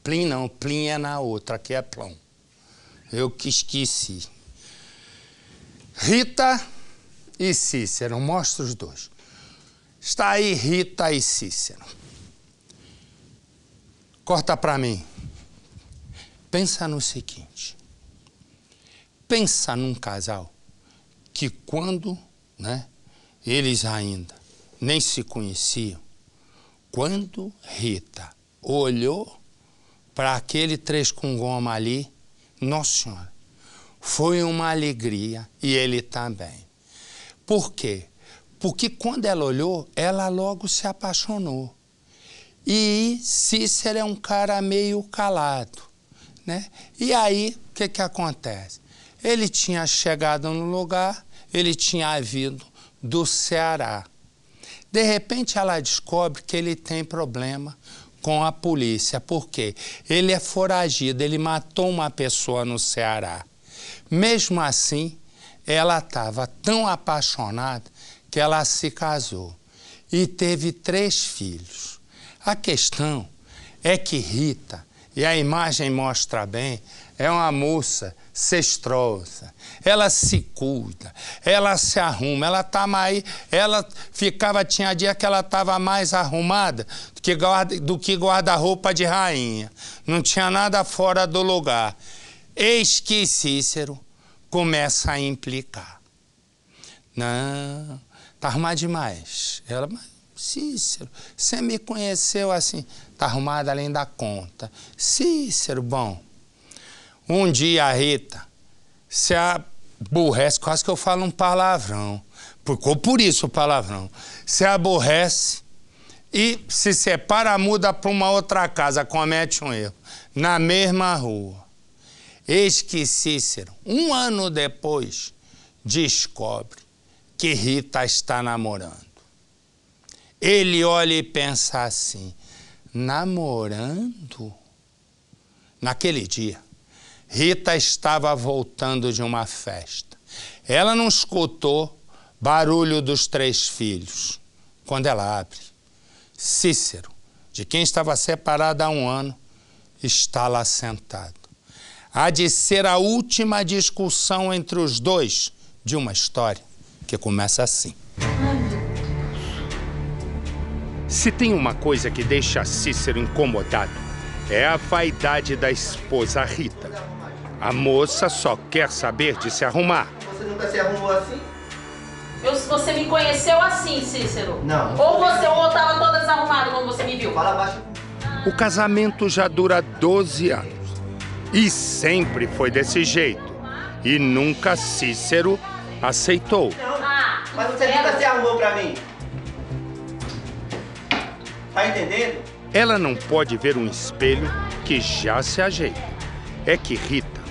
Plim não, Plim é na outra, aqui é Plão. Eu que esqueci. Rita e Cícero, mostra os dois. Está aí Rita e Cícero. Corta para mim. Pensa no seguinte. Pensa num casal que quando, né, eles ainda nem se conheciam, quando Rita olhou para aquele 3 com goma ali, nossa senhora, foi uma alegria e ele também. Por quê? Porque quando ela olhou, ela logo se apaixonou. E Cícero é um cara meio calado, né? E aí, o que acontece? Ele tinha chegado no lugar, ele tinha vindo do Ceará. De repente, ela descobre que ele tem problema com a polícia. Por quê? Ele é foragido, ele matou uma pessoa no Ceará. Mesmo assim, ela estava tão apaixonada que ela se casou e teve 3 filhos. A questão é que Rita, e a imagem mostra bem, é uma moça cestrosa, ela se cuida, ela se arruma, ela tá mais, ela ficava, tinha dia que ela estava mais arrumada do que guarda-roupa de rainha, não tinha nada fora do lugar. Eis que Cícero começa a implicar. Não, tá arrumada demais. Ela, mas Cícero, você me conheceu assim, tá arrumada além da conta. Cícero, bom. Um dia a Rita se aborrece, quase que eu falo um palavrão, ficou por isso o palavrão, se aborrece e se separa, muda para uma outra casa, comete um erro, na mesma rua. Eis que Cícero, 1 ano depois, descobre que Rita está namorando. Ele olha e pensa assim, namorando? Naquele dia, Rita estava voltando de uma festa. Ela não escutou barulho dos 3 filhos. Quando ela abre, Cícero, de quem estava separado há 1 ano, está lá sentado. Há de ser a última discussão entre os dois de uma história que começa assim. Se tem uma coisa que deixa Cícero incomodado, é a vaidade da esposa Rita. A moça só quer saber de se arrumar. Você nunca se arrumou assim? Você me conheceu assim, Cícero? Não. Ou estava toda desarrumada quando você me viu? Fala baixo. O casamento já dura 12 anos. E sempre foi desse jeito. E nunca Cícero aceitou. Não, mas você nunca se arrumou pra mim. Tá entendendo? Ela não pode ver um espelho que já se ajeita. É que Rita,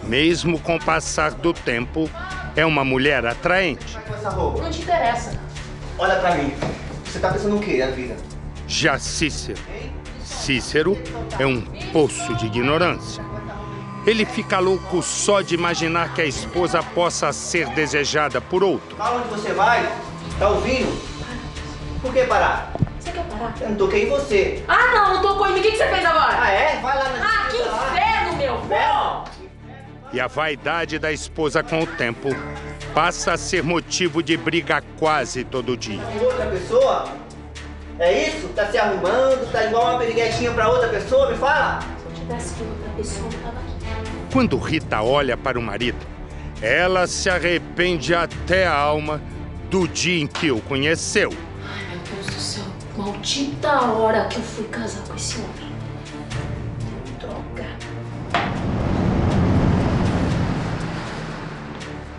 mesmo com o passar do tempo, é uma mulher atraente. Com essa roupa. Não te interessa. Olha pra mim. Você tá pensando o quê na vida? Já Cícero é um poço de ignorância. Ele fica louco só de imaginar que a esposa possa ser desejada por outro. Pra onde você vai? Tá ouvindo? Por que parar? Você quer parar? Eu não toquei em você. Ah, não tocou em mim. O que você fez agora? Ah, é? Vai lá na Ah, que inferno, meu! Pô! E a vaidade da esposa, com o tempo, passa a ser motivo de briga quase todo dia. Com outra pessoa? É isso? Tá se arrumando? Tá igual uma periguetinha pra outra pessoa? Me fala! Se eu tivesse com outra pessoa, eu tava aqui. Quando Rita olha para o marido, ela se arrepende até a alma do dia em que o conheceu. Ai, meu Deus do céu. Maldita hora que eu fui casar com esse homem. Droga.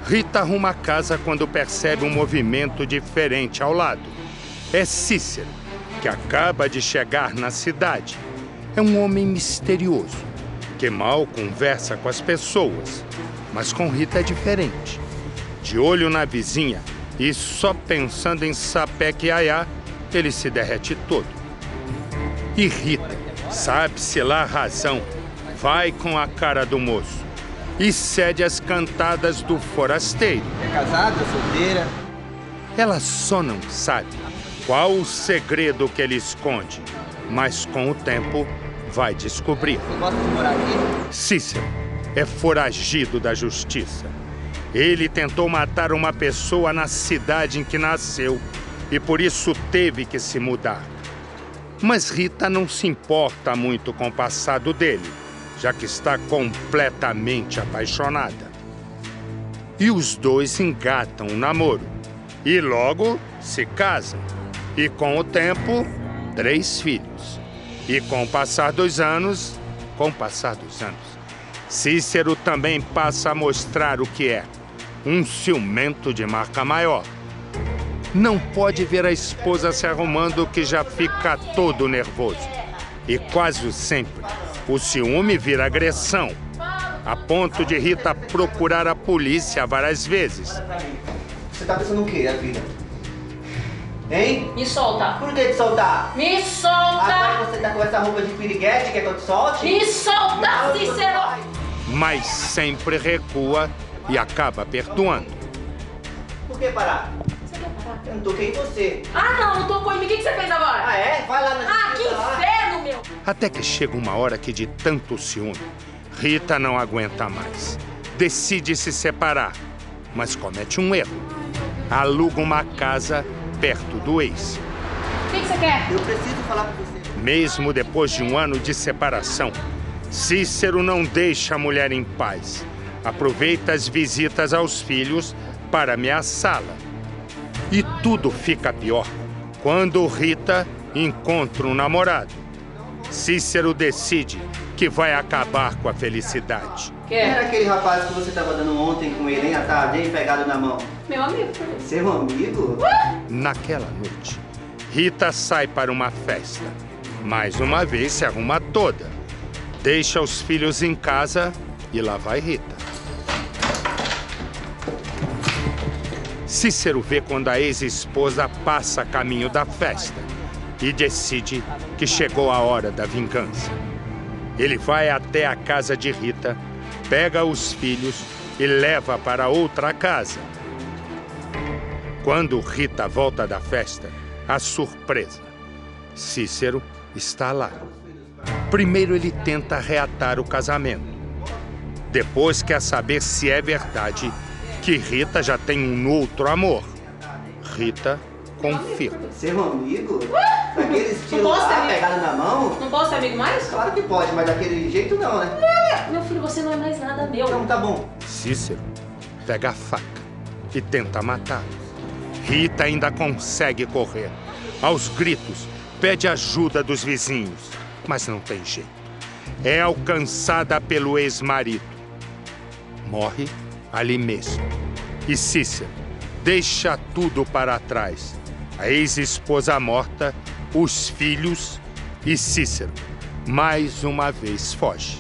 Rita arruma a casa quando percebe um movimento diferente ao lado. É Cícero, que acaba de chegar na cidade. É um homem misterioso, que mal conversa com as pessoas, mas com Rita é diferente. De olho na vizinha e só pensando em Sapeque e Ayá, ele se derrete todo. E Rita, sabe-se lá a razão, vai com a cara do moço e cede às cantadas do forasteiro. É casada, solteira? Ela só não sabe qual o segredo que ele esconde, mas com o tempo vai descobrir. Você gosta de morar aqui? Cícero é foragido da justiça. Ele tentou matar uma pessoa na cidade em que nasceu e por isso teve que se mudar. Mas Rita não se importa muito com o passado dele, já que está completamente apaixonada. E os dois engatam um namoro e logo se casam. E com o tempo, 3 filhos. E com o passar dos anos, Cícero também passa a mostrar o que é um ciumento de marca maior. Não pode ver a esposa se arrumando que já fica todo nervoso. E quase sempre o ciúme vira agressão, a ponto de Rita procurar a polícia várias vezes. Você tá pensando o quê, a vida? Hein? Me solta. Por que te soltar? Me solta. Agora você tá com essa roupa de piriguete, quer que eu te solte? Me solta, Cícero. Mas sempre recua e acaba perdoando. Por que parar? Você quer parar? Eu não toquei em você. Ah, não tocou em mim. O que você fez agora? Ah, é? Vai lá na Ah, que justiça lá. inferno, meu. Até que chega uma hora que, de tanto ciúme, Rita não aguenta mais. Decide se separar, mas comete um erro. Aluga uma casa perto do ex. O que você quer? Eu preciso falar com você. Mesmo depois de um ano de separação, Cícero não deixa a mulher em paz. Aproveita as visitas aos filhos para ameaçá-la. E tudo fica pior quando Rita encontra um namorado. Cícero decide que vai acabar com a felicidade. Era aquele rapaz que você tava dando ontem com ele, hein, à tarde, hein, pegado na mão. Meu amigo. Seu amigo? Naquela noite, Rita sai para uma festa. Mais uma vez se arruma toda. Deixa os filhos em casa e lá vai Rita. Cícero vê quando a ex-esposa passa a caminho da festa e decide que chegou a hora da vingança. Ele vai até a casa de Rita, pega os filhos e leva para outra casa. Quando Rita volta da festa, a surpresa. Cícero está lá. Primeiro ele tenta reatar o casamento. Depois quer saber se é verdade que Rita já tem um outro amor. Rita confirma. Seu amigo? Daquele estilo lá, pegado na mão? Não posso ser amigo mais? Claro que pode, mas daquele jeito não, né? Meu filho, você não é mais nada meu. Então tá bom. Cícero pega a faca e tenta matá-lo. Rita ainda consegue correr. Aos gritos, pede ajuda dos vizinhos, mas não tem jeito. É alcançada pelo ex-marido. Morre ali mesmo. E Cícero deixa tudo para trás. A ex-esposa morta, os filhos e Cícero, mais uma vez, foge.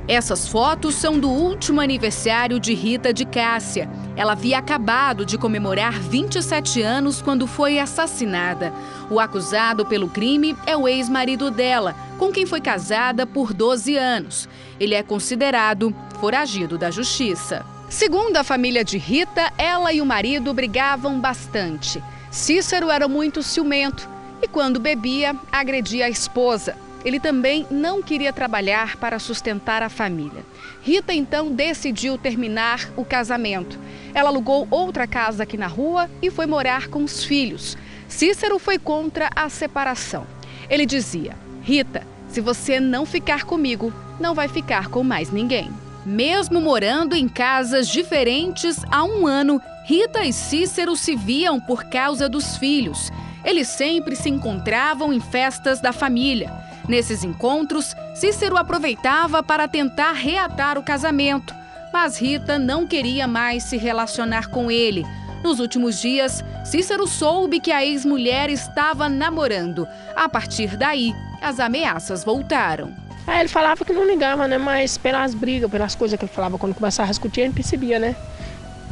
Essas fotos são do último aniversário de Rita de Cássia. Ela havia acabado de comemorar 27 anos quando foi assassinada. O acusado pelo crime é o ex-marido dela, com quem foi casada por 12 anos. Ele é considerado foragido da justiça. Segundo a família de Rita, ela e o marido brigavam bastante. Cícero era muito ciumento e, quando bebia, agredia a esposa. Ele também não queria trabalhar para sustentar a família. Rita, então, decidiu terminar o casamento. Ela alugou outra casa aqui na rua e foi morar com os filhos. Cícero foi contra a separação. Ele dizia: Rita, se você não ficar comigo, não vai ficar com mais ninguém. Mesmo morando em casas diferentes há um ano, Rita e Cícero se viam por causa dos filhos. Eles sempre se encontravam em festas da família. Nesses encontros, Cícero aproveitava para tentar reatar o casamento, mas Rita não queria mais se relacionar com ele. Nos últimos dias, Cícero soube que a ex-mulher estava namorando. A partir daí, as ameaças voltaram. Aí ele falava que não ligava, né? Mas pelas brigas, pelas coisas que ele falava, quando começava a discutir, a gente percebia, né?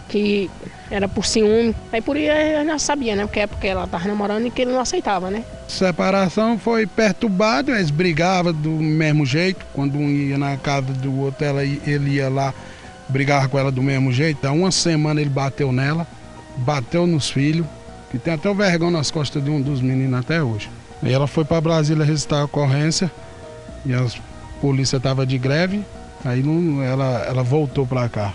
Que era por ciúme. Aí por aí eu já sabia, né? Porque ela estava namorando e que ele não aceitava, né? Separação foi perturbado, eles brigavam do mesmo jeito. Quando um ia na casa do outro, ele ia lá, brigava com ela do mesmo jeito. Há uma semana ele bateu nela, bateu nos filhos, que tem até o vergão nas costas de um dos meninos até hoje. E ela foi para Brasília registrar a ocorrência e a polícia estava de greve, aí ela voltou para cá.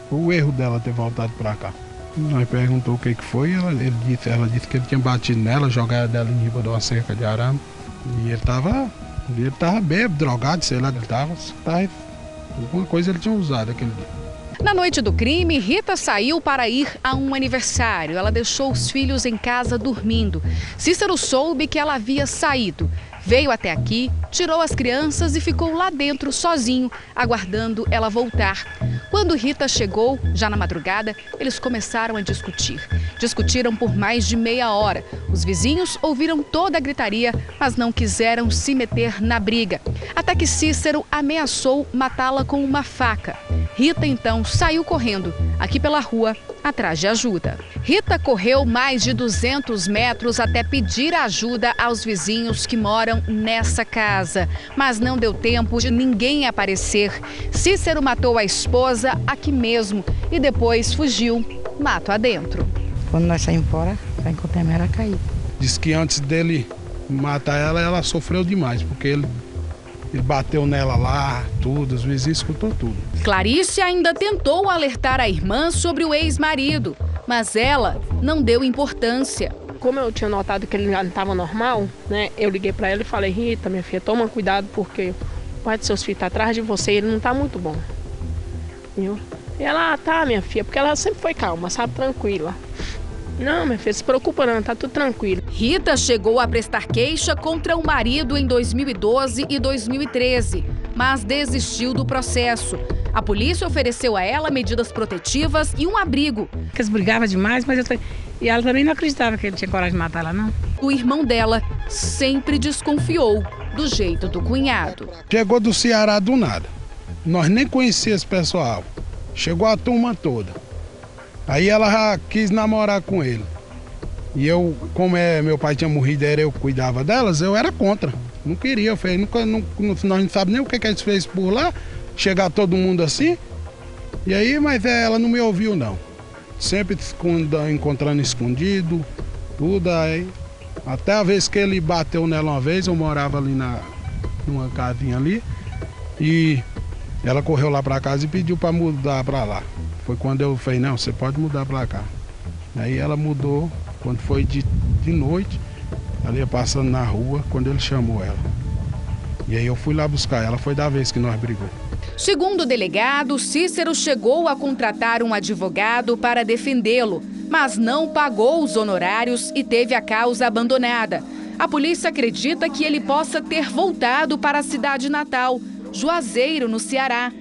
Foi o erro dela ter voltado para cá. Nós perguntou o que foi, ela disse que ele tinha batido nela, jogado ela em riba de uma cerca de arame. E ele tava bêbado, drogado, sei lá, alguma coisa ele tinha usado aquele dia. Na noite do crime, Rita saiu para ir a um aniversário. Ela deixou os filhos em casa dormindo. Cícero soube que ela havia saído. Veio até aqui, tirou as crianças e ficou lá dentro sozinho, aguardando ela voltar. Quando Rita chegou, já na madrugada, eles começaram a discutir. Discutiram por mais de meia hora. Os vizinhos ouviram toda a gritaria, mas não quiseram se meter na briga. Até que Cícero ameaçou matá-la com uma faca. Rita então saiu correndo, aqui pela rua, atrás de ajuda. Rita correu mais de 200 metros até pedir ajuda aos vizinhos que moram nessa casa. Mas não deu tempo de ninguém aparecer. Cícero matou a esposa aqui mesmo e depois fugiu, mato adentro. Quando nós saímos fora, já encontramos ela caída. Diz que antes dele matar ela, ela sofreu demais, porque ele bateu nela lá, tudo, os vizinhos escutou tudo. Clarice ainda tentou alertar a irmã sobre o ex-marido, mas ela não deu importância. Como eu tinha notado que ele já não estava normal, né? Eu liguei para ela e falei: Rita, minha filha, toma cuidado porque o pai de seus filhos está atrás de você e ele não está muito bom. Viu? E ela, tá, minha filha, porque ela sempre foi calma, sabe, tranquila. Não, minha filha, se preocupa não, tá tudo tranquilo. Rita chegou a prestar queixa contra o marido em 2012 e 2013, mas desistiu do processo. A polícia ofereceu a ela medidas protetivas e um abrigo. Eles brigavam demais, mas e ela também não acreditava que ele tinha coragem de matar ela, não. O irmão dela sempre desconfiou do jeito do cunhado. Chegou do Ceará do nada. Nós nem conhecíamos esse pessoal. Chegou a turma toda. Aí ela já quis namorar com ele. E eu, como meu pai tinha morrido, eu cuidava delas, eu era contra. Não queria, eu falei, nós não sabemos nem o que eles fez por lá, chegar todo mundo assim. E aí, mas ela não me ouviu não. Sempre encontrando escondido, tudo aí. Até a vez que ele bateu nela uma vez, eu morava ali numa casinha ali. E ela correu lá para casa e pediu para mudar para lá. Foi quando eu falei, não, você pode mudar para cá. Aí ela mudou, quando foi de noite, ela ia passando na rua, quando ele chamou ela. E aí eu fui lá buscar ela, foi da vez que nós brigamos. Segundo o delegado, Cícero chegou a contratar um advogado para defendê-lo, mas não pagou os honorários e teve a causa abandonada. A polícia acredita que ele possa ter voltado para a cidade natal, Juazeiro, no Ceará.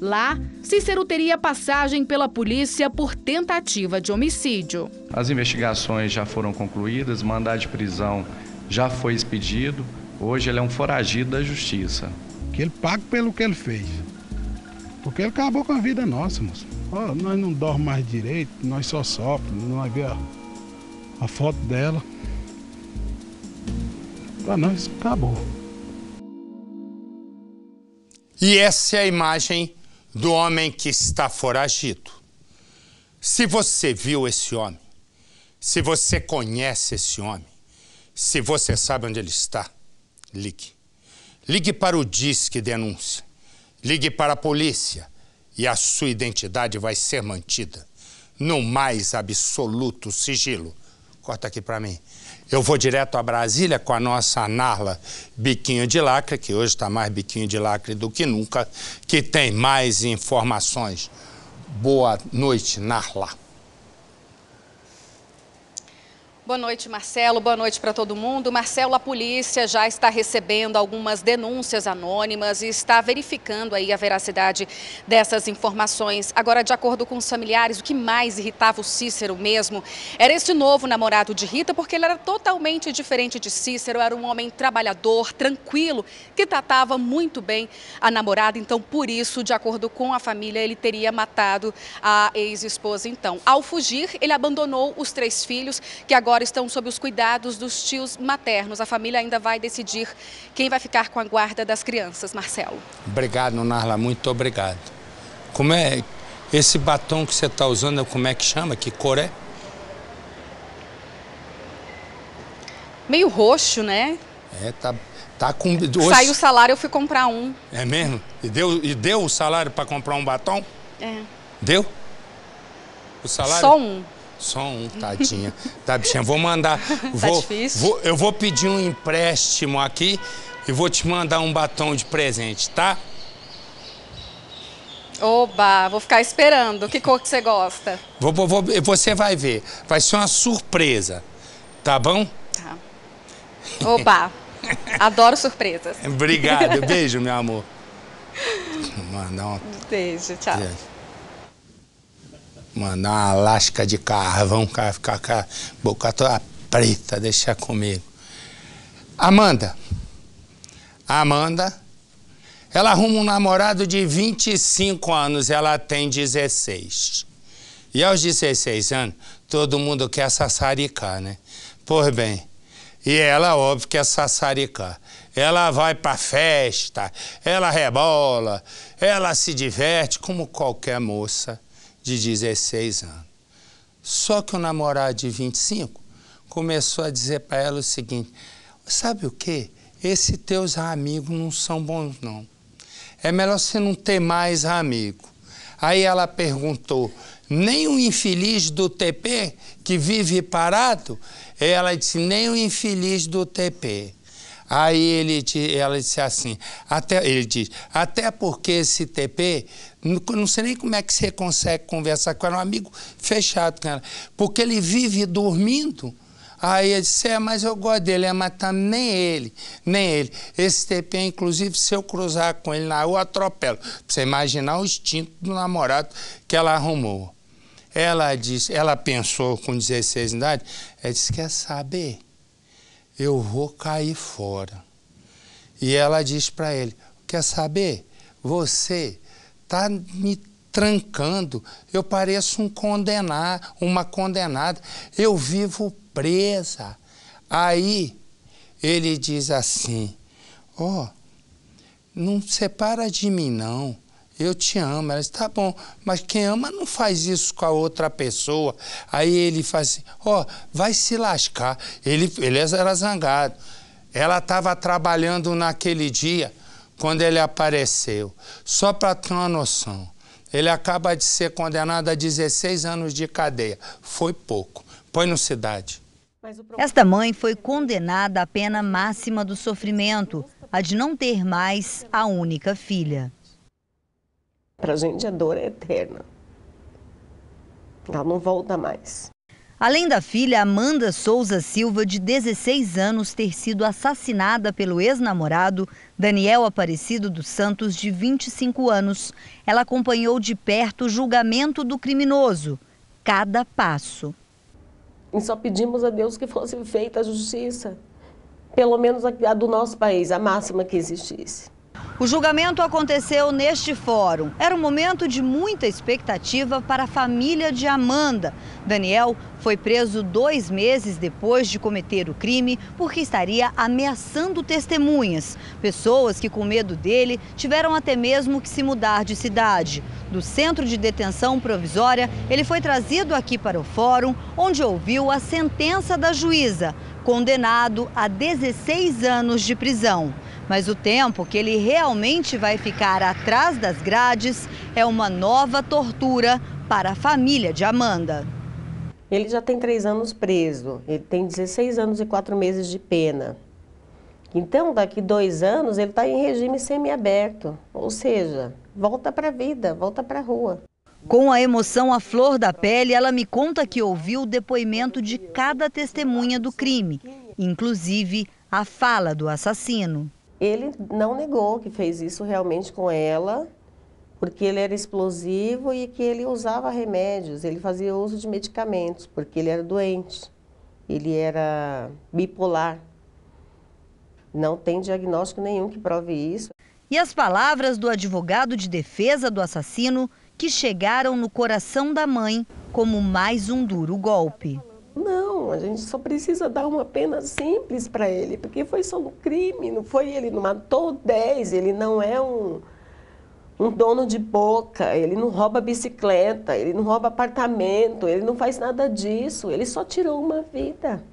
Lá, Cícero teria passagem pela polícia por tentativa de homicídio. As investigações já foram concluídas, mandado de prisão já foi expedido. Hoje ele é um foragido da justiça. Que ele pague pelo que ele fez. Porque ele acabou com a vida nossa, moço. Nós não dormimos mais direito, nós só sofremos, nós vemos a foto dela. Para nós, acabou. E essa é a imagem do homem que está foragido. Se você viu esse homem, se você conhece esse homem, se você sabe onde ele está, ligue. Ligue para o Disque Denúncia. Ligue para a polícia e a sua identidade vai ser mantida no mais absoluto sigilo. Corta aqui para mim. Eu vou direto a Brasília com a nossa Narla Biquinho de Lacre, que hoje está mais biquinho de lacre do que nunca, que tem mais informações. Boa noite, Narla. Boa noite, Marcelo. Boa noite para todo mundo. Marcelo, a polícia já está recebendo algumas denúncias anônimas e está verificando aí a veracidade dessas informações. Agora, de acordo com os familiares, o que mais irritava o Cícero mesmo era esse novo namorado de Rita, porque ele era totalmente diferente de Cícero, era um homem trabalhador, tranquilo, que tratava muito bem a namorada. Então, por isso, de acordo com a família, ele teria matado a ex-esposa. Então, ao fugir, ele abandonou os 3 filhos, que agora estão sob os cuidados dos tios maternos. A família ainda vai decidir quem vai ficar com a guarda das crianças. Marcelo. Obrigado, Narla, muito obrigado. Como é esse batom que você está usando, como é que chama? Que cor é? Meio roxo, né? É, tá Tá com... Saiu o salário, eu fui comprar um. É mesmo? E deu o salário para comprar um batom? É. Deu? O salário? Só um. Só um, tadinha. Tá, bichinha, vou mandar... Tá difícil. Eu vou pedir um empréstimo aqui e vou te mandar um batom de presente, tá? Oba, vou ficar esperando. Que cor que você gosta? Você vai ver. Vai ser uma surpresa. Tá bom? Tá. Oba, adoro surpresas. Obrigado. Beijo, meu amor. Mandar uma... Beijo, tchau. Mandar uma lasca de carvão, ficar com a boca toda preta, deixar comigo. Amanda, ela arruma um namorado de 25 anos, ela tem 16. E aos 16 anos, todo mundo quer sassaricar, né? Pois bem, e ela, óbvio, quer sassaricar. Ela vai pra festa, ela rebola, ela se diverte como qualquer moça de 16 anos. Só que o namorado de 25 começou a dizer para ela o seguinte: sabe o quê? Esses teus amigos não são bons, não. É melhor você não ter mais amigo. Aí ela perguntou: nem o infeliz do TP, que vive parado? Ela disse: nem o infeliz do TP. Aí ela disse assim, ele diz, até porque esse TP, não sei nem como é que você consegue conversar com ela, um amigo fechado com ela, porque ele vive dormindo. Aí ele disse, mas eu gosto dele, mas tá nem ele. Esse TP, inclusive, se eu cruzar com ele na rua, eu atropelo. Pra você imaginar o instinto do namorado que ela arrumou. Ela pensou com 16 anos de idade, ela disse, quer saber? Eu vou cair fora. E ela diz para ele, quer saber? Você tá me trancando, eu pareço uma condenada, eu vivo presa. Aí ele diz assim, não separa de mim não, eu te amo. Ela diz, tá bom, mas quem ama não faz isso com a outra pessoa. Aí ele faz assim, vai se lascar. Ele era zangado. Ela estava trabalhando naquele dia, quando ele apareceu. Só para ter uma noção, ele acaba de ser condenado a 16 anos de cadeia. Foi pouco. Põe no Cidade. Esta mãe foi condenada à pena máxima do sofrimento, a de não ter mais a única filha. Para a gente a dor é eterna. Ela não volta mais. Além da filha, Amanda Souza Silva, de 16 anos, ter sido assassinada pelo ex-namorado Daniel Aparecido dos Santos, de 25 anos. Ela acompanhou de perto o julgamento do criminoso, cada passo. E só pedimos a Deus que fosse feita a justiça, pelo menos a do nosso país, a máxima que existisse. O julgamento aconteceu neste fórum. Era um momento de muita expectativa para a família de Amanda. Daniel foi preso 2 meses depois de cometer o crime porque estaria ameaçando testemunhas. Pessoas que, com medo dele, tiveram até mesmo que se mudar de cidade. Do centro de detenção provisória, ele foi trazido aqui para o fórum, onde ouviu a sentença da juíza, condenado a 16 anos de prisão. Mas o tempo que ele realmente vai ficar atrás das grades é uma nova tortura para a família de Amanda. Ele já tem 3 anos preso, ele tem 16 anos e 4 meses de pena. Então, daqui 2 anos, ele está em regime semiaberto, ou seja, volta para a vida, volta para a rua. Com a emoção à flor da pele, ela me conta que ouviu o depoimento de cada testemunha do crime, inclusive a fala do assassino. Ele não negou que fez isso realmente com ela, porque ele era explosivo e que ele usava remédios, ele fazia uso de medicamentos, porque ele era doente, ele era bipolar. Não tem diagnóstico nenhum que prove isso. E as palavras do advogado de defesa do assassino, que chegaram no coração da mãe como mais um duro golpe. Não, a gente só precisa dar uma pena simples para ele, porque foi só um crime, não foi, ele não matou 10, ele não é um dono de boca, ele não rouba bicicleta, ele não rouba apartamento, ele não faz nada disso, ele só tirou uma vida.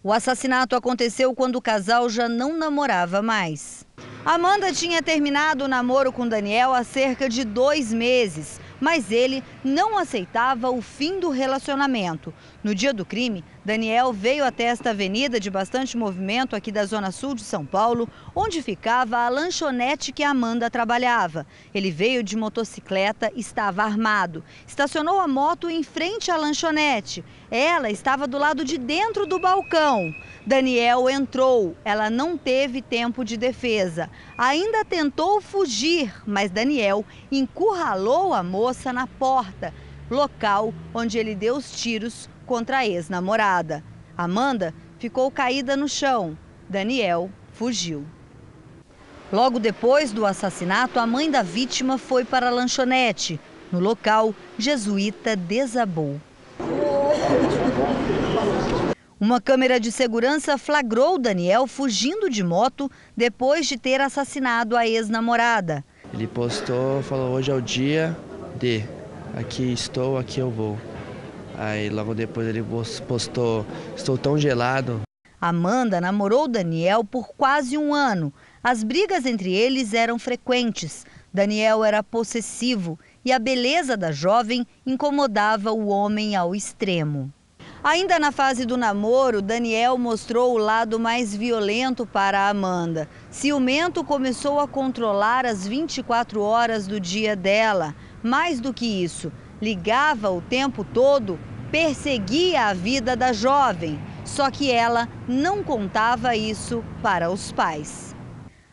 O assassinato aconteceu quando o casal já não namorava mais. Amanda tinha terminado o namoro com Daniel há cerca de 2 meses, mas ele não aceitava o fim do relacionamento. No dia do crime, Daniel veio até esta avenida de bastante movimento aqui da Zona Sul de São Paulo, onde ficava a lanchonete que a Amanda trabalhava. Ele veio de motocicleta e estava armado. Estacionou a moto em frente à lanchonete. Ela estava do lado de dentro do balcão. Daniel entrou. Ela não teve tempo de defesa. Ainda tentou fugir, mas Daniel encurralou a moça na porta, local onde ele deu os tiros contra a ex-namorada. Amanda ficou caída no chão. Daniel fugiu. Logo depois do assassinato, a mãe da vítima foi para a lanchonete. No local, Jesuíta desabou. Uma câmera de segurança flagrou Daniel fugindo de moto depois de ter assassinado a ex-namorada. Ele postou, falou: hoje é o dia de aqui estou, aqui eu vou. Aí logo depois ele postou: estou tão gelado. Amanda namorou Daniel por quase 1 ano. As brigas entre eles eram frequentes. Daniel era possessivo e a beleza da jovem incomodava o homem ao extremo. Ainda na fase do namoro, Daniel mostrou o lado mais violento para Amanda. Ciumento, começou a controlar as 24 horas do dia dela. Mais do que isso, ligava o tempo todo, perseguia a vida da jovem. Só que ela não contava isso para os pais.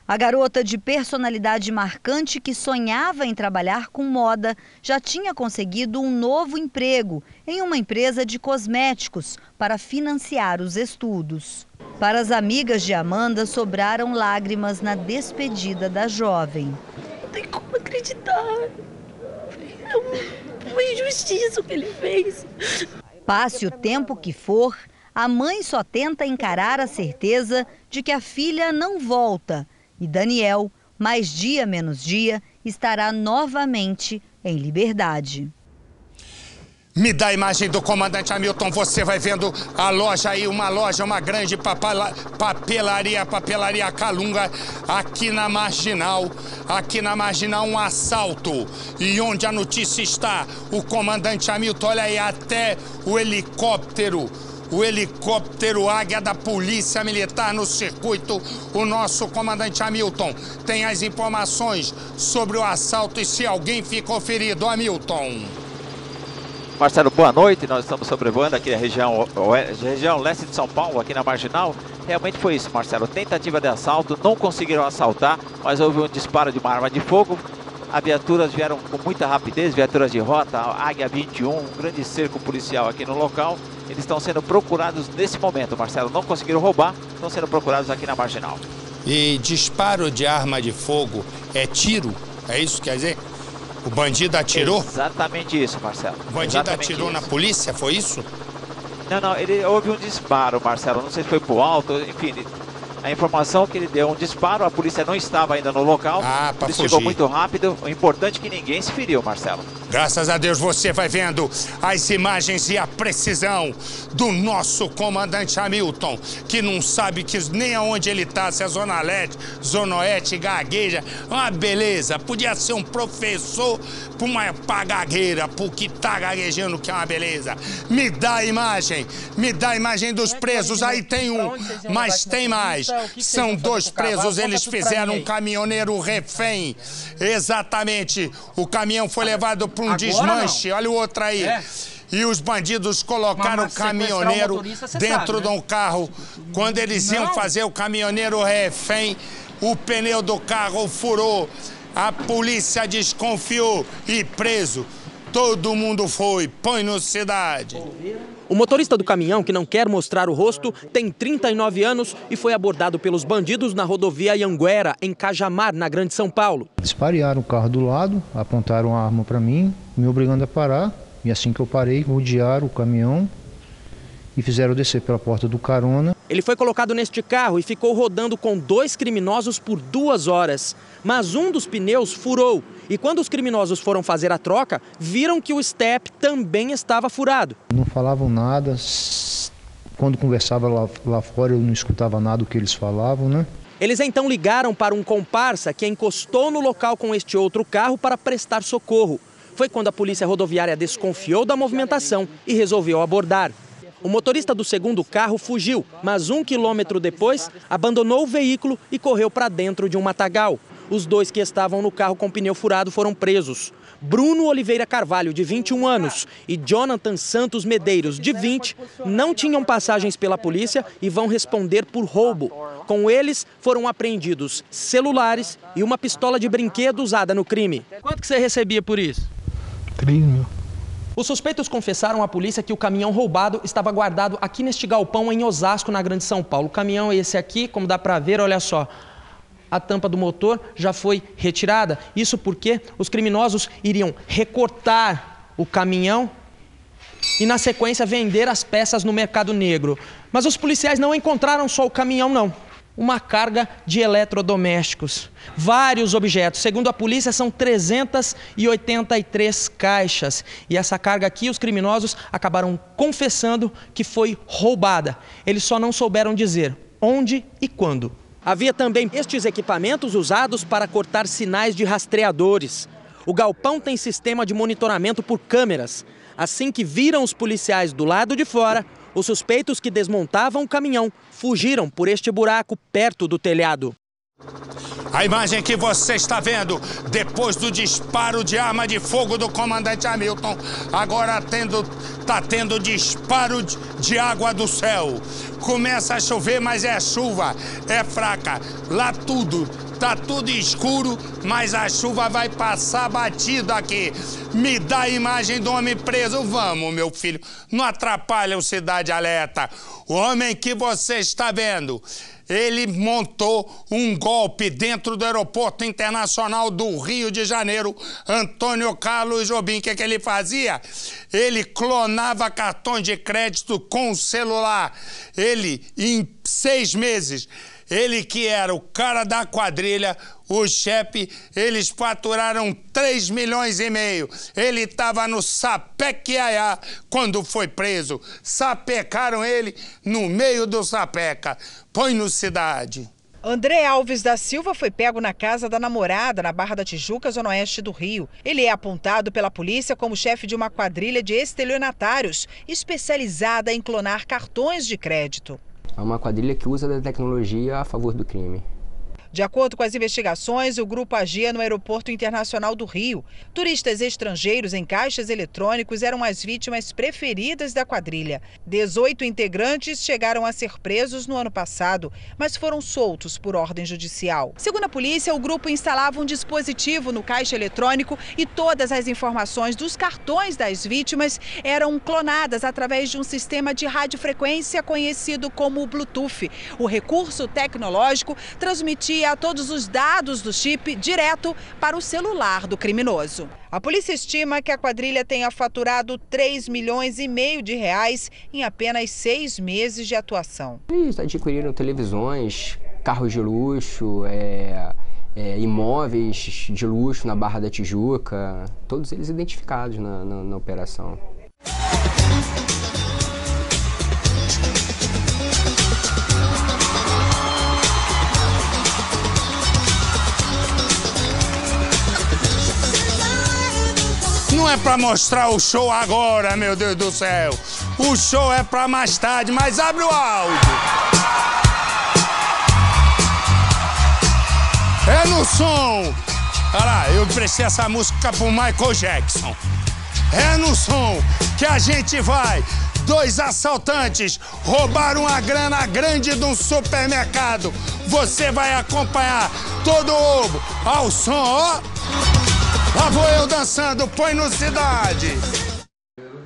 A garota de personalidade marcante que sonhava em trabalhar com moda já tinha conseguido um novo emprego em uma empresa de cosméticos para financiar os estudos. Para as amigas de Amanda, sobraram lágrimas na despedida da jovem. Não tem como acreditar. É uma injustiça o que ele fez. Passe o tempo que for, a mãe só tenta encarar a certeza de que a filha não volta. E Daniel, mais dia menos dia, estará novamente em liberdade. Me dá a imagem do comandante Hamilton, você vai vendo a loja aí, uma grande papelaria Calunga, aqui na Marginal, um assalto. E onde a notícia está, o comandante Hamilton, olha aí, até o helicóptero Águia da Polícia Militar no circuito. O nosso comandante Hamilton tem as informações sobre o assalto e se alguém ficou ferido. Hamilton. Marcelo, boa noite. Nós estamos sobrevoando aqui a região leste de São Paulo, aqui na Marginal. Realmente foi isso, Marcelo. Tentativa de assalto, não conseguiram assaltar, mas houve um disparo de uma arma de fogo. As viaturas vieram com muita rapidez, viaturas de rota, Águia 21, um grande cerco policial aqui no local. Eles estão sendo procurados nesse momento, Marcelo. Não conseguiram roubar, estão sendo procurados aqui na Marginal. E disparo de arma de fogo é tiro? É isso que quer dizer? O bandido atirou? Exatamente isso, Marcelo. O bandido atirou na polícia, foi isso? Não, houve um disparo, Marcelo. Não sei se foi pro alto, enfim. A informação que ele deu um disparo, a polícia não estava ainda no local. Para fugir. Chegou muito rápido. O importante é que ninguém se feriu, Marcelo. Graças a Deus você vai vendo as imagens e a precisão do nosso comandante Hamilton, que não sabe que nem aonde ele está, se é Zona Leste, Zona Oeste, gagueja. Uma beleza, podia ser um professor pra gagueira, porque tá gaguejando, que é uma beleza. Me dá a imagem dos presos, aí tem um, mas tem mais. São 2 presos, eles fizeram um caminhoneiro refém. Exatamente, o caminhão foi levado para um desmanche, olha o outro aí. E os bandidos colocaram o caminhoneiro dentro de um carro. Quando eles iam fazer o caminhoneiro refém, o pneu do carro furou. A polícia desconfiou e preso. Todo mundo foi, põe no cidade. O motorista do caminhão, que não quer mostrar o rosto, tem 39 anos e foi abordado pelos bandidos na rodovia Anhanguera, em Cajamar, na Grande São Paulo. Disparearam o carro do lado, apontaram a arma para mim, me obrigando a parar. E assim que eu parei, rodearam o caminhão e fizeram descer pela porta do carona. Ele foi colocado neste carro e ficou rodando com 2 criminosos por 2 horas. Mas um dos pneus furou. E quando os criminosos foram fazer a troca, viram que o step também estava furado. Não falavam nada, Quando conversava lá fora eu não escutava nada do que eles falavam, né? Eles então ligaram para um comparsa que encostou no local com este outro carro para prestar socorro. Foi quando a polícia rodoviária desconfiou da movimentação e resolveu abordar. O motorista do segundo carro fugiu, mas 1 quilômetro depois abandonou o veículo e correu para dentro de um matagal. Os 2 que estavam no carro com pneu furado foram presos. Bruno Oliveira Carvalho, de 21 anos, e Jonathan Santos Medeiros, de 20, não tinham passagens pela polícia e vão responder por roubo. Com eles foram apreendidos celulares e uma pistola de brinquedo usada no crime. Quanto que você recebia por isso? 3 mil. Os suspeitos confessaram à polícia que o caminhão roubado estava guardado aqui neste galpão em Osasco, na Grande São Paulo. O caminhão é esse aqui, como dá para ver, olha só. A tampa do motor já foi retirada. Isso porque os criminosos iriam recortar o caminhão e, na sequência, vender as peças no mercado negro. Mas os policiais não encontraram só o caminhão, não. Uma carga de eletrodomésticos. Vários objetos. Segundo a polícia, são 383 caixas. E essa carga aqui, os criminosos acabaram confessando que foi roubada. Eles só não souberam dizer onde e quando. Havia também estes equipamentos usados para cortar sinais de rastreadores. O galpão tem sistema de monitoramento por câmeras. Assim que viram os policiais do lado de fora, os suspeitos que desmontavam o caminhão fugiram por este buraco perto do telhado. A imagem que você está vendo depois do disparo de arma de fogo do comandante Hamilton, agora está tendo disparo de água do céu. Começa a chover, mas é chuva, é fraca. Lá tá tudo escuro, mas a chuva vai passar batido aqui. Me dá a imagem do homem preso. Vamos, meu filho, não atrapalha o Cidade Alerta. O homem que você está vendo, ele montou um golpe dentro do Aeroporto Internacional do Rio de Janeiro. Antônio Carlos Jobim, o que ele fazia? Ele clonava cartões de crédito com o celular. Ele, em 6 meses, ele que era o cara da quadrilha, o chefe, eles faturaram 3,5 milhões. Ele estava no Sapequiaiá quando foi preso. Sapecaram ele no meio do Sapeca. Põe no Cidade. André Alves da Silva foi pego na casa da namorada, na Barra da Tijuca, zona oeste do Rio. Ele é apontado pela polícia como chefe de uma quadrilha de estelionatários, especializada em clonar cartões de crédito. É uma quadrilha que usa da tecnologia a favor do crime. De acordo com as investigações, o grupo agia no Aeroporto Internacional do Rio. Turistas estrangeiros em caixas eletrônicos eram as vítimas preferidas da quadrilha. 18 integrantes chegaram a ser presos no ano passado, mas foram soltos por ordem judicial. Segundo a polícia, o grupo instalava um dispositivo no caixa eletrônico e todas as informações dos cartões das vítimas eram clonadas através de um sistema de radiofrequência conhecido como Bluetooth. O recurso tecnológico transmitia todos os dados do chip direto para o celular do criminoso. A polícia estima que a quadrilha tenha faturado 3,5 milhões de reais em apenas 6 meses de atuação. Eles adquiriram televisões, carros de luxo, imóveis de luxo na Barra da Tijuca, todos eles identificados na operação. Não é pra mostrar o show agora, meu Deus do céu. O show é pra mais tarde, mas abre o áudio. É no som. Olha lá, eu prestei essa música pro Michael Jackson. É no som que a gente vai. 2 assaltantes roubaram uma grana grande de um supermercado. Você vai acompanhar todo o ovo ao som, ó. Lá vou eu dançando, põe no Cidade.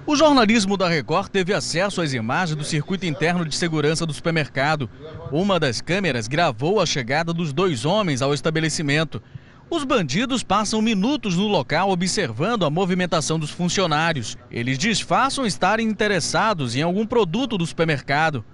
O jornalismo da Record teve acesso às imagens do circuito interno de segurança do supermercado. Uma das câmeras gravou a chegada dos 2 homens ao estabelecimento. Os bandidos passam minutos no local observando a movimentação dos funcionários. Eles disfarçam estarem interessados em algum produto do supermercado.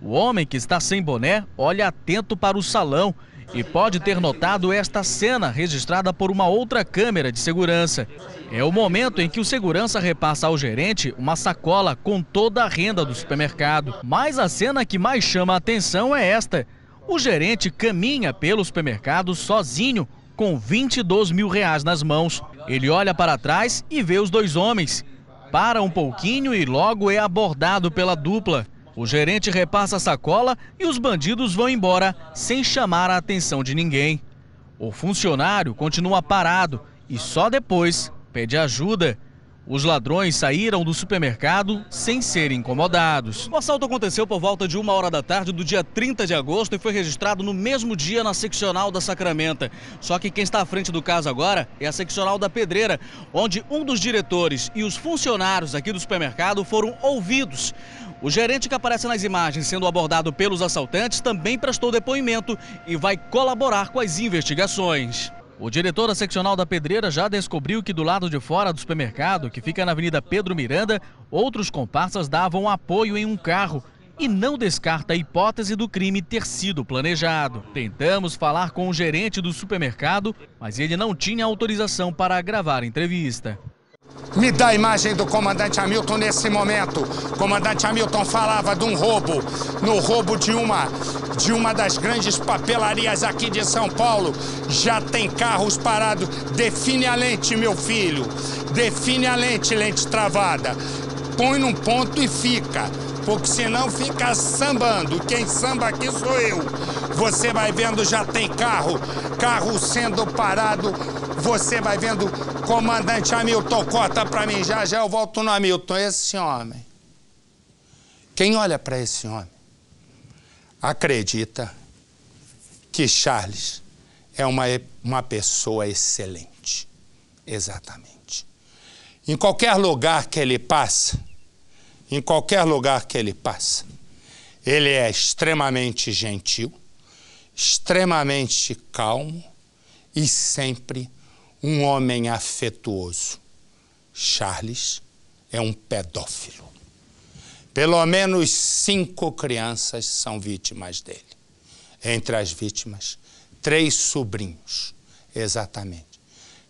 O homem, que está sem boné, olha atento para o salão e pode ter notado esta cena registrada por uma outra câmera de segurança. É o momento em que o segurança repassa ao gerente uma sacola com toda a renda do supermercado. Mas a cena que mais chama a atenção é esta. O gerente caminha pelo supermercado sozinho, com R$22 mil nas mãos. Ele olha para trás e vê os dois homens. Para um pouquinho e logo é abordado pela dupla. O gerente repassa a sacola e os bandidos vão embora sem chamar a atenção de ninguém. O funcionário continua parado e só depois pede ajuda. Os ladrões saíram do supermercado sem serem incomodados. O assalto aconteceu por volta de 1h da tarde do dia 30 de agosto e foi registrado no mesmo dia na seccional da Sacramento. Só que quem está à frente do caso agora é a seccional da Pedreira, onde um dos diretores e os funcionários aqui do supermercado foram ouvidos. O gerente que aparece nas imagens sendo abordado pelos assaltantes também prestou depoimento e vai colaborar com as investigações. O diretor da seccional da Pedreira já descobriu que do lado de fora do supermercado, que fica na Avenida Pedro Miranda, outros comparsas davam apoio em um carro e não descarta a hipótese do crime ter sido planejado. Tentamos falar com o gerente do supermercado, mas ele não tinha autorização para gravar a entrevista. Me dá a imagem do comandante Hamilton nesse momento. O comandante Hamilton falava de um roubo, no roubo de uma das grandes papelarias aqui de São Paulo. Já tem carros parados. Define a lente, meu filho. Define a lente travada. Põe num ponto e fica, porque senão fica sambando. Quem samba aqui sou eu. Você vai vendo, já tem carro carro sendo parado, você vai vendo, comandante Hamilton, corta para mim, já eu volto no Hamilton. Esse homem, quem olha para esse homem, acredita que Charles é uma pessoa excelente, exatamente. Em qualquer lugar que ele passa, ele é extremamente gentil, extremamente calmo e sempre um homem afetuoso. Charles é um pedófilo. Pelo menos 5 crianças são vítimas dele. Entre as vítimas, 3 sobrinhos, exatamente.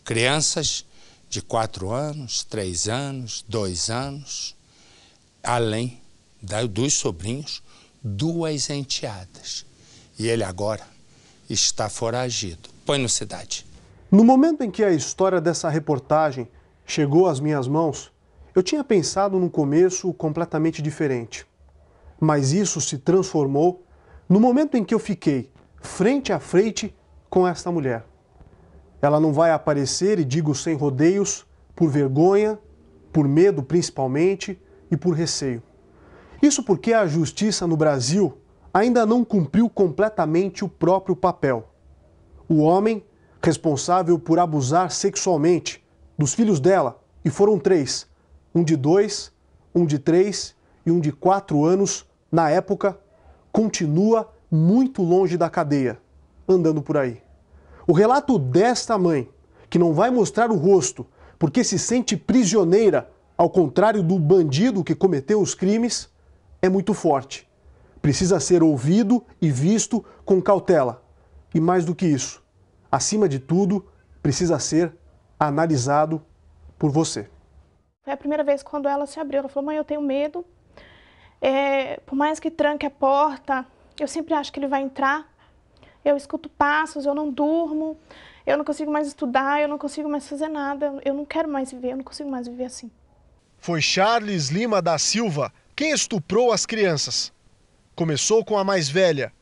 Crianças de 4 anos, 3 anos, 2 anos, além dos sobrinhos, 2 enteadas. E ele agora está foragido. Põe no Cidade. No momento em que a história dessa reportagem chegou às minhas mãos, eu tinha pensado num começo completamente diferente. Mas isso se transformou no momento em que eu fiquei frente a frente com esta mulher. Ela não vai aparecer, e digo sem rodeios, por vergonha, por medo principalmente e por receio. Isso porque a justiça no Brasil ainda não cumpriu completamente o próprio papel. O homem responsável por abusar sexualmente dos filhos dela, e foram 3, um de 2, um de 3 e um de 4 anos, na época, continua muito longe da cadeia, andando por aí. O relato desta mãe, que não vai mostrar o rosto porque se sente prisioneira, ao contrário do bandido que cometeu os crimes, é muito forte. Precisa ser ouvido e visto com cautela. E mais do que isso, acima de tudo, precisa ser analisado por você. Foi a primeira vez quando ela se abriu. Ela falou: mãe, eu tenho medo. Por mais que tranque a porta, eu sempre acho que ele vai entrar. Eu escuto passos, eu não durmo, eu não consigo mais estudar, eu não consigo mais fazer nada. Eu não quero mais viver, eu não consigo mais viver assim. Foi Charles Lima da Silva quem estuprou as crianças. Começou com a mais velha.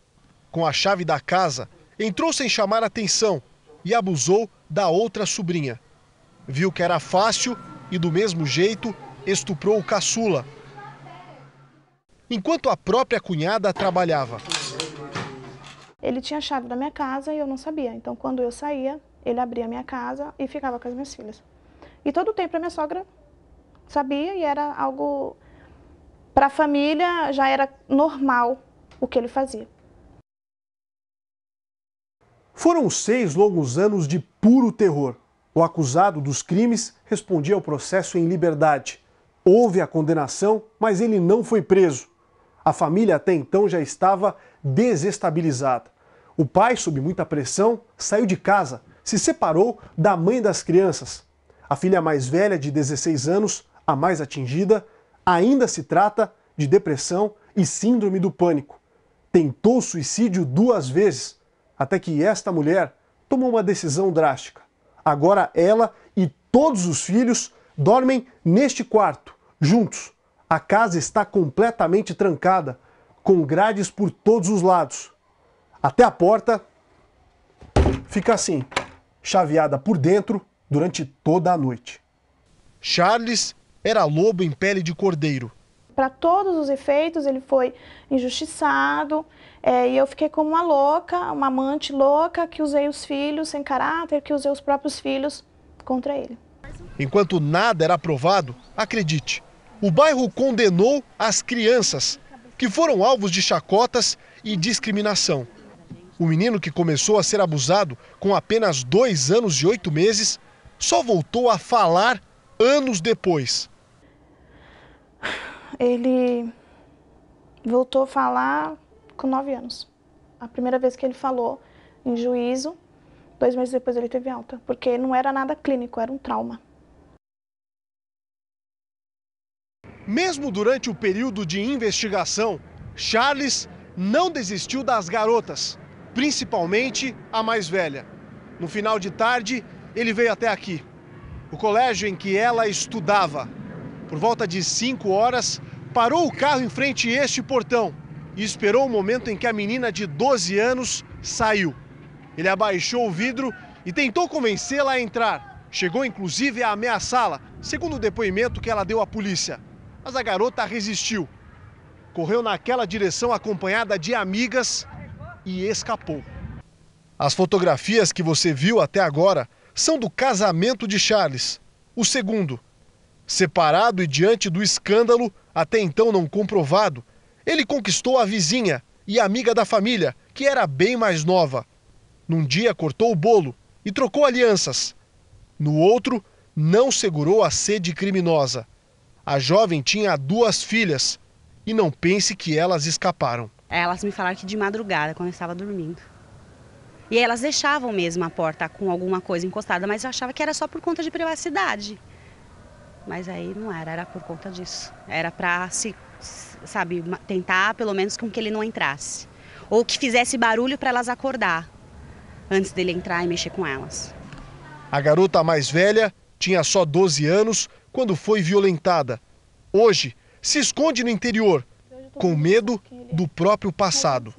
Com a chave da casa, entrou sem chamar atenção e abusou da outra sobrinha. Viu que era fácil e, do mesmo jeito, estuprou o caçula. Enquanto a própria cunhada trabalhava. Ele tinha a chave da minha casa e eu não sabia. Então, quando eu saía, ele abria a minha casa e ficava com as minhas filhas. E todo o tempo a minha sogra sabia, e era algo... Para a família já era normal o que ele fazia. Foram 6 longos anos de puro terror. O acusado dos crimes respondia ao processo em liberdade. Houve a condenação, mas ele não foi preso. A família até então já estava desestabilizada. O pai, sob muita pressão, saiu de casa, se separou da mãe das crianças. A filha mais velha, de 16 anos, a mais atingida, ainda se trata de depressão e síndrome do pânico. Tentou suicídio 2 vezes, até que esta mulher tomou uma decisão drástica. Agora ela e todos os filhos dormem neste quarto, juntos. A casa está completamente trancada, com grades por todos os lados. Até a porta fica assim, chaveada por dentro durante toda a noite. Charles era lobo em pele de cordeiro. Para todos os efeitos, ele foi injustiçado, e eu fiquei como uma louca, uma amante louca, que usei os filhos sem caráter, que usei os próprios filhos contra ele. Enquanto nada era aprovado, acredite, o bairro condenou as crianças, que foram alvos de chacotas e discriminação. O menino, que começou a ser abusado com apenas 2 anos e 8 meses, só voltou a falar anos depois. Ele voltou a falar com 9 anos. A primeira vez que ele falou em juízo, 2 meses depois ele teve alta, porque não era nada clínico, era um trauma. Mesmo durante o período de investigação, Charles não desistiu das garotas, principalmente a mais velha. No final de tarde, ele veio até aqui, o colégio em que ela estudava. Por volta de 5 horas, parou o carro em frente a este portão e esperou o momento em que a menina de 12 anos saiu. Ele abaixou o vidro e tentou convencê-la a entrar. Chegou inclusive a ameaçá-la, segundo o depoimento que ela deu à polícia. Mas a garota resistiu. Correu naquela direção acompanhada de amigas e escapou. As fotografias que você viu até agora são do casamento de Charles, o segundo. Separado e diante do escândalo, até então não comprovado, ele conquistou a vizinha e amiga da família, que era bem mais nova. Num dia cortou o bolo e trocou alianças. No outro, não segurou a sede criminosa. A jovem tinha 2 filhas e não pense que elas escaparam. Elas me falaram que de madrugada, quando eu estava dormindo. E elas deixavam mesmo a porta com alguma coisa encostada, mas eu achava que era só por conta de privacidade. Mas aí não era, era por conta disso. Era para tentar pelo menos com que ele não entrasse. Ou que fizesse barulho para elas acordar, antes dele entrar e mexer com elas. A garota mais velha tinha só 12 anos quando foi violentada. Hoje, se esconde no interior, com medo do próprio passado.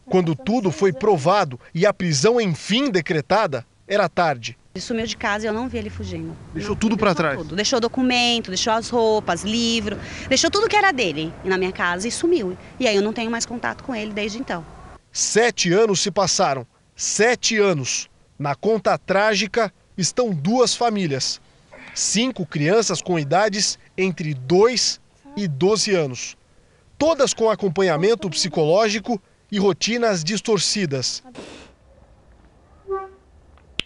Quando tudo foi provado e a prisão enfim decretada, era tarde. Ele sumiu de casa e eu não vi ele fugindo. Deixou tudo para trás? Tudo. Deixou documento, deixou as roupas, livro, deixou tudo que era dele na minha casa e sumiu. E aí eu não tenho mais contato com ele desde então. 7 anos se passaram. 7 anos. Na conta trágica estão 2 famílias. 5 crianças com idades entre 2 e 12 anos. Todas com acompanhamento psicológico e rotinas distorcidas.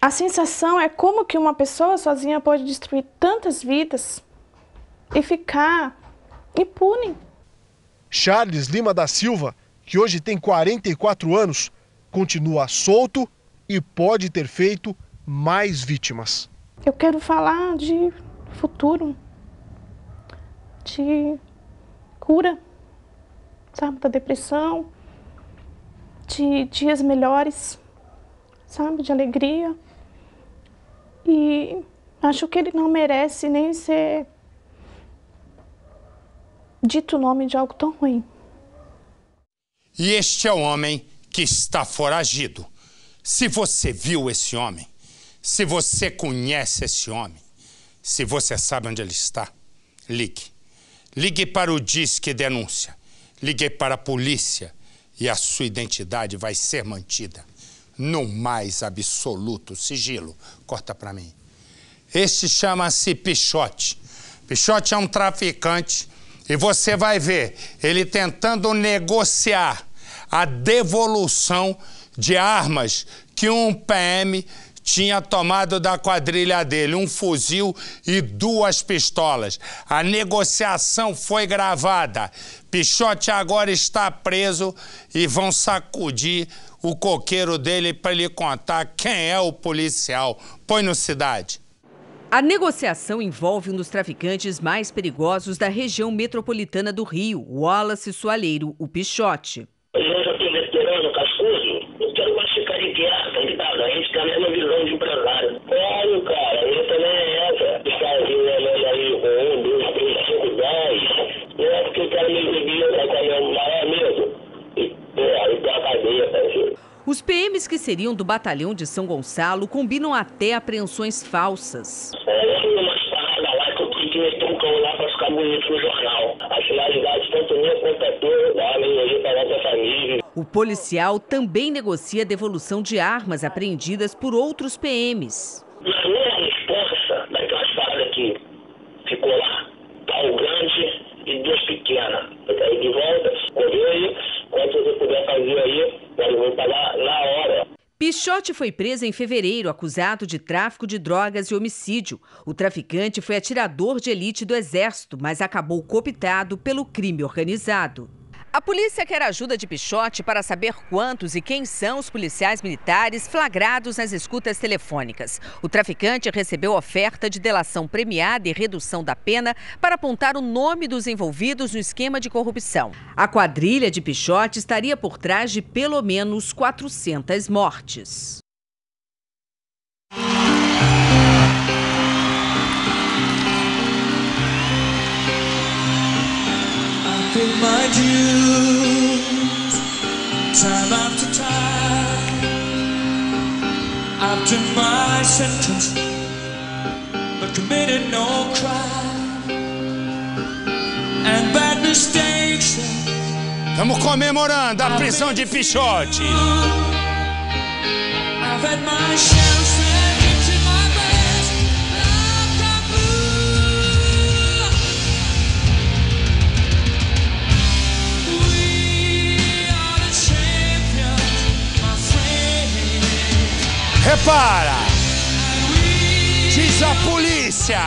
A sensação é como que uma pessoa sozinha pode destruir tantas vidas e ficar impune. Charles Lima da Silva, que hoje tem 44 anos, continua solto e pode ter feito mais vítimas. Eu quero falar de futuro, de cura, sabe, da depressão, de dias melhores, sabe, de alegria. E acho que ele não merece nem ser dito o nome de algo tão ruim. E este é o homem que está foragido. Se você viu esse homem, se você conhece esse homem, se você sabe onde ele está, ligue. Ligue para o Disque Denúncia. Ligue para a polícia e a sua identidade vai ser mantida no mais absoluto sigilo. Corta para mim. Este chama-se Pichote. Pichote é um traficante e você vai ver ele tentando negociar a devolução de armas que um PM tinha tomado da quadrilha dele, um fuzil e 2 pistolas. A negociação foi gravada. Pichote agora está preso e vão sacudir o coqueiro dele para ele contar quem é o policial. Põe no Cidade. A negociação envolve um dos traficantes mais perigosos da região metropolitana do Rio, Wallace Soalheiro, o Pichote. Eu já estou veterano, cascudo. Eu quero mais ficar de guerra, tá ligado? A gente tem a mesma visão de empresário. Claro, cara, eu também é essa. Sozinho, olhando aí, 1, 2, 3, 5, 10. Não é porque eu quero me exibir pra comer o maior medo. Aí tem a cadeia, parceiro. Os PMs que seriam do batalhão de São Gonçalo combinam até apreensões falsas. Eu umas paradas lá que eu tenho que meter um cão lá pra ficar bonito no jornal. A finalidade tanto minha quanto a tua, da minha para nossa família. O policial também negocia a devolução de armas apreendidas por outros PMs. Na minha responsa, daquelas paradas que ficou lá, pau grande e 2 pequenas. Eu quero de volta, correr aí, quanto você puder fazer aí, eu vou pagar na hora. Pichote foi preso em fevereiro, acusado de tráfico de drogas e homicídio. O traficante foi atirador de elite do Exército, mas acabou cooptado pelo crime organizado. A polícia quer a ajuda de Pichote para saber quantos e quem são os policiais militares flagrados nas escutas telefônicas. O traficante recebeu oferta de delação premiada e redução da pena para apontar o nome dos envolvidos no esquema de corrupção. A quadrilha de Pichote estaria por trás de pelo menos 400 mortes. My dues, time after time, after my sentence, but committed no crime, and bad mistakes. Estamos comemorando a prisão de Pichote. I've had my chance and to my best. Repara, diz a polícia.